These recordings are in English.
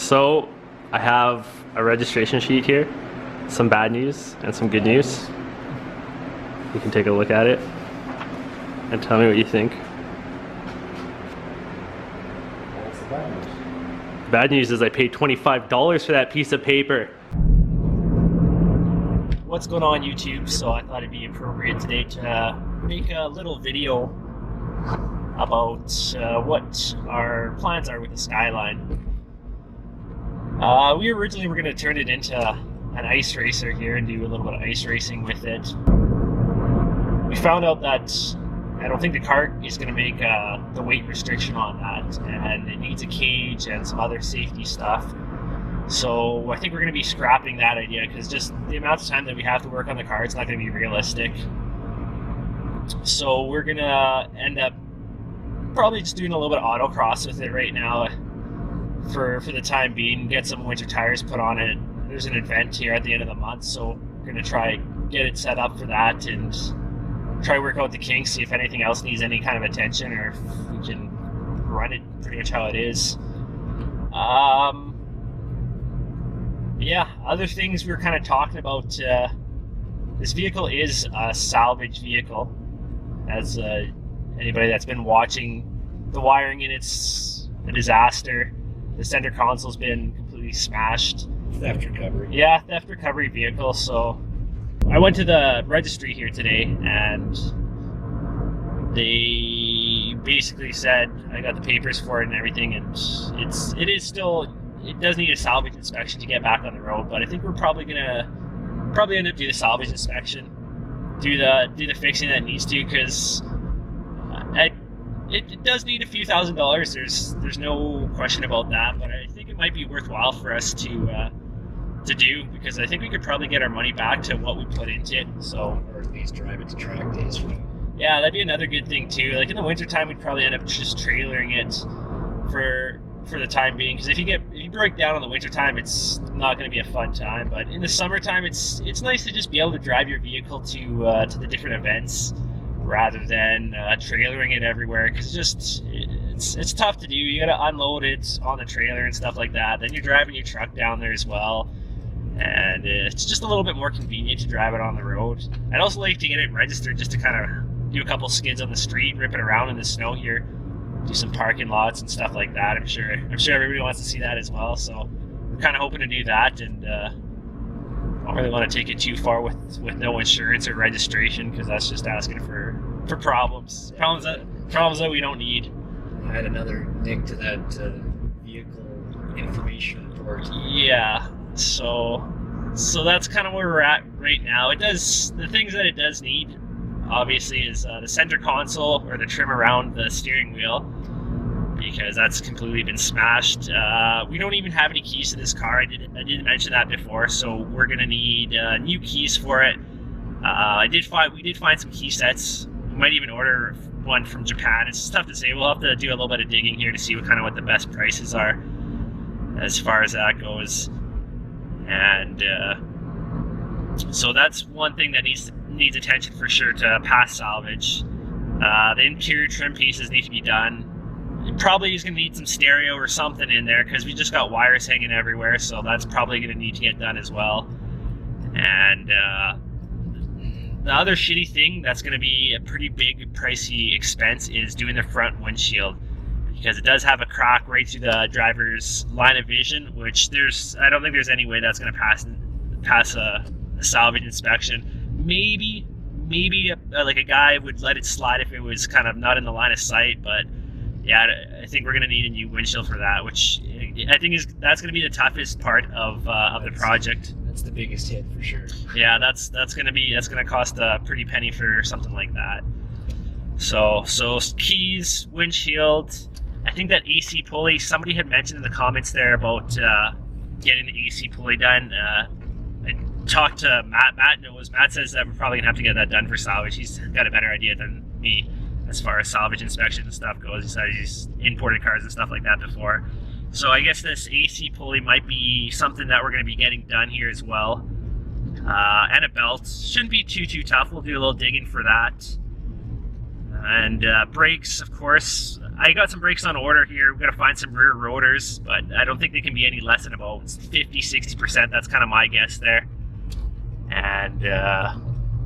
So I have a registration sheet here, some bad news and some good news. You can take a look at it and tell me what you think. What's the bad news? Bad news is I paid $25 for that piece of paper. What's going on YouTube? So I thought it'd be appropriate today to make a little video about what our plans are with the Skyline. We originally were going to turn it into an ice racer here and do a little bit of ice racing with it. We found out that I don't think the cart is going to make the weight restriction on that, and it needs a cage and some other safety stuff. So I think we're going to be scrapping that idea because just the amount of time that we have to work on the car, it's not going to be realistic. So we're going to end up probably just doing a little bit of autocross with it right now for the time being, get some winter tires put on it. There's an event here at the end of the month, so we're going to try get it set up for that and try work out the kinks, see if anything else needs any kind of attention or if we can run it pretty much how it is. Yeah, other things we were kind of talking about, this vehicle is a salvage vehicle. As anybody that's been watching the wiring in it's a disaster. The center console's been completely smashed. Theft recovery. Yeah, theft recovery vehicle. So I went to the registry here today and they basically said I got the papers for it and everything, and it does need a salvage inspection to get back on the road, but I think we're probably gonna end up do the salvage inspection, do the fixing that needs to, because it does need a few $1,000s. There's no question about that, but I think it might be worthwhile for us to do, because I think we could probably get our money back to what we put into it. So, or at least drive it to track days for them. Yeah, that'd be another good thing too. Like in the wintertime, we'd probably end up just trailering it for the time being, because if you break down in the wintertime, it's not going to be a fun time. But in the summertime, it's nice to just be able to drive your vehicle to the different events rather than trailering it everywhere, because it's tough to do. You got to unload it on the trailer and stuff like that. Then you're driving your truck down there as well, and it's just a little bit more convenient to drive it on the road. I'd also like to get it registered just to kind of do a couple skids on the street, rip it around in the snow here, do some parking lots and stuff like that. I'm sure everybody wants to see that as well. So we're kind of hoping to do that, and don't really want to take it too far with no insurance or registration, because that's just asking for problems. Problems that we don't need. Add another nick to that vehicle information report. Yeah. So that's kind of where we're at right now. The things that it does need, obviously, is the center console or the trim around the steering wheel, because that's completely been smashed. We don't even have any keys to this car. I didn't mention that before, so we're gonna need new keys for it. We did find some key sets. We might even order one from Japan. It's tough to say. We'll have to do a little bit of digging here to see what the best prices are as far as that goes. And so that's one thing that needs attention for sure to pass salvage. The interior trim pieces need to be done. It probably is going to need some stereo or something in there, because we just got wires hanging everywhere, so that's probably going to need to get done as well. And the other shitty thing that's going to be a pretty big pricey expense is doing the front windshield, because it does have a crack right through the driver's line of vision, which I don't think there's any way that's going to pass a salvage inspection. Maybe like a guy would let it slide if it was kind of not in the line of sight, but yeah, I think we're going to need a new windshield for that, which I think that's going to be the toughest part of the project. That's the biggest hit for sure. Yeah, that's going to cost a pretty penny for something like that. So keys, windshield. I think that AC pulley, somebody had mentioned in the comments there about getting the AC pulley done. I talked to Matt. Matt says that we're probably gonna have to get that done for salvage. He's got a better idea than me as far as salvage inspection and stuff goes. He said he's imported cars and stuff like that before. So I guess this AC pulley might be something that we're going to be getting done here as well. And a belt. Shouldn't be too tough. We'll do a little digging for that. And brakes, of course. I got some brakes on order here. We're gonna find some rear rotors, but I don't think they can be any less than about 50-60%. That's kind of my guess there. And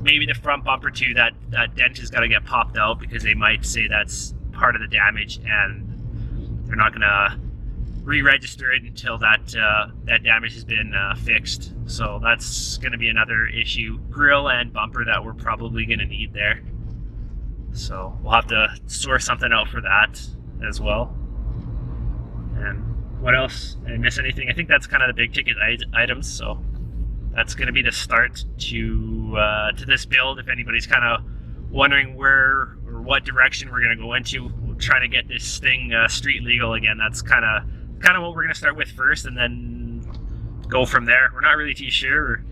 maybe the front bumper too. That dent has got to get popped out because they might say that's part of the damage, and they're not gonna re-register it until that damage has been fixed. So that's going to be another issue, grill and bumper, that we're probably going to need there. So we'll have to source something out for that as well. And what else? Did I miss anything? I think that's kind of the big ticket items. So that's going to be the start to this build. If anybody's kind of wondering where or what direction we're going to go into, we're trying to get this thing street legal again. That's kind of what we're going to start with first, and then go from there. We're not really too sure. We're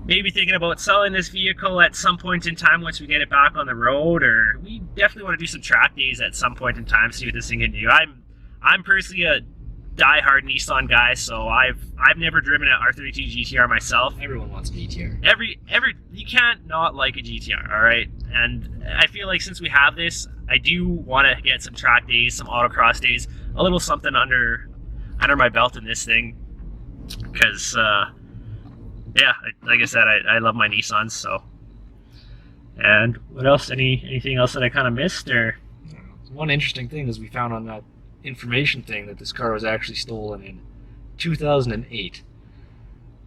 maybe thinking about selling this vehicle at some point in time once we get it back on the road, or we definitely want to do some track days at some point in time, see what this thing can do. I'm personally a die-hard Nissan guy, so I've never driven an r32 GTR myself. Everyone wants a GTR. You can't not like a GTR, all right? And I feel like since we have this, I do want to get some track days, some autocross days, a little something under my belt in this thing, because yeah, like I said, I love my Nissans. So, and what else? Anything else that I kind of missed? Or one interesting thing is we found on that information thing that this car was actually stolen in 2008.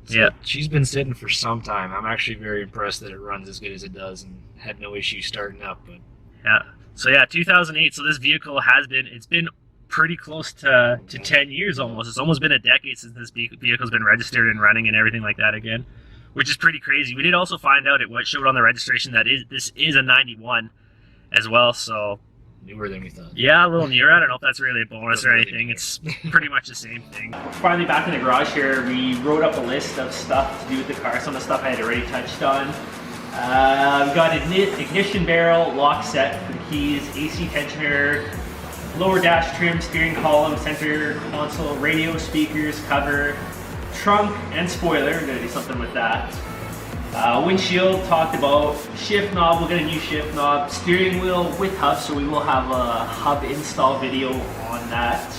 So yeah, she's been sitting for some time. I'm actually very impressed that it runs as good as it does and had no issue starting up. But yeah, so yeah, 2008. So this vehicle it's been pretty close to 10 years almost. It's almost been a decade since this vehicle's been registered and running and everything like that again, which is pretty crazy. We did also find out what showed on the registration that this is a 91 as well, so newer than we thought. Yeah, a little newer. I don't know if that's really a bonus or anything. It's pretty much the same thing. Finally back in the garage here. We wrote up a list of stuff to do with the car. Some of the stuff I had already touched on. We've got an ignition barrel, lock set for the keys, AC tensioner, lower dash trim, steering column, center console, radio, speakers, cover, trunk, and spoiler. We're going to do something with that. Windshield, talked about. Shift knob, we'll get a new shift knob. Steering wheel with hub, so we will have a hub install video on that.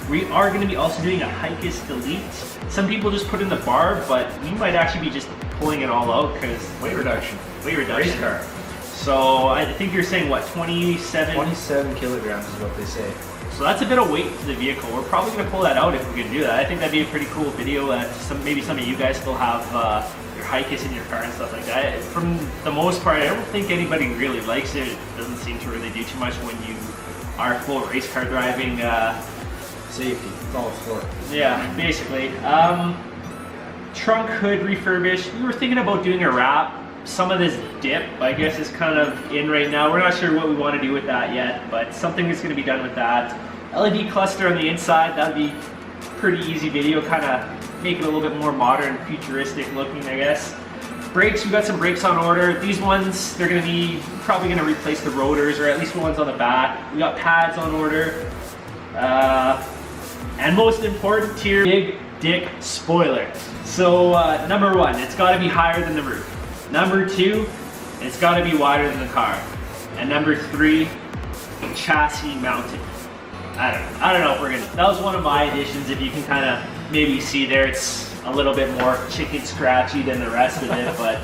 We are going to be also doing a Hikis delete. Some people just put in the bar, but we might actually be just pulling it all out because weight reduction. Race car. So I think you're saying what, 27? 27 kilograms is what they say. So that's a bit of weight to the vehicle. We're probably going to pull that out if we can do that. I think that'd be a pretty cool video. Maybe some of you guys still have your Hikis in your car and stuff like that. From the most part, I don't think anybody really likes it. It doesn't seem to really do too much when you are full race car driving. Safety, it's all for it. Yeah, basically. Trunk hood refurbished. We were thinking about doing a wrap. Some of this dip, I guess, is kind of in right now. We're not sure what we want to do with that yet, but something is going to be done with that. LED cluster on the inside, that would be pretty easy video, kind of make it a little bit more modern, futuristic looking, I guess. Brakes, we got some brakes on order. These ones, they're going to be probably going to replace the rotors, or at least the ones on the back. We got pads on order. And most important here, big dick spoiler. So number one, it's got to be higher than the roof. Number two, it's got to be wider than the car. And number three, chassis mounted. I don't know if we're gonna. That was one of my additions. If you can kind of maybe see there, it's a little bit more chicken scratchy than the rest of it. But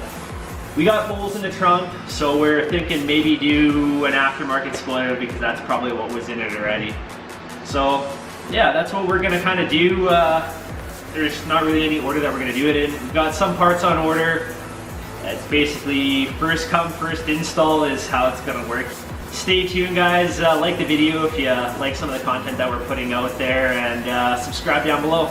we got holes in the trunk, so we're thinking maybe do an aftermarket spoiler because that's probably what was in it already. So yeah, that's what we're gonna kind of do. There's not really any order that we're gonna do it in. We've got some parts on order. It's basically first come, first install is how it's gonna work. Stay tuned, guys. Like the video if you like some of the content that we're putting out there, and subscribe down below.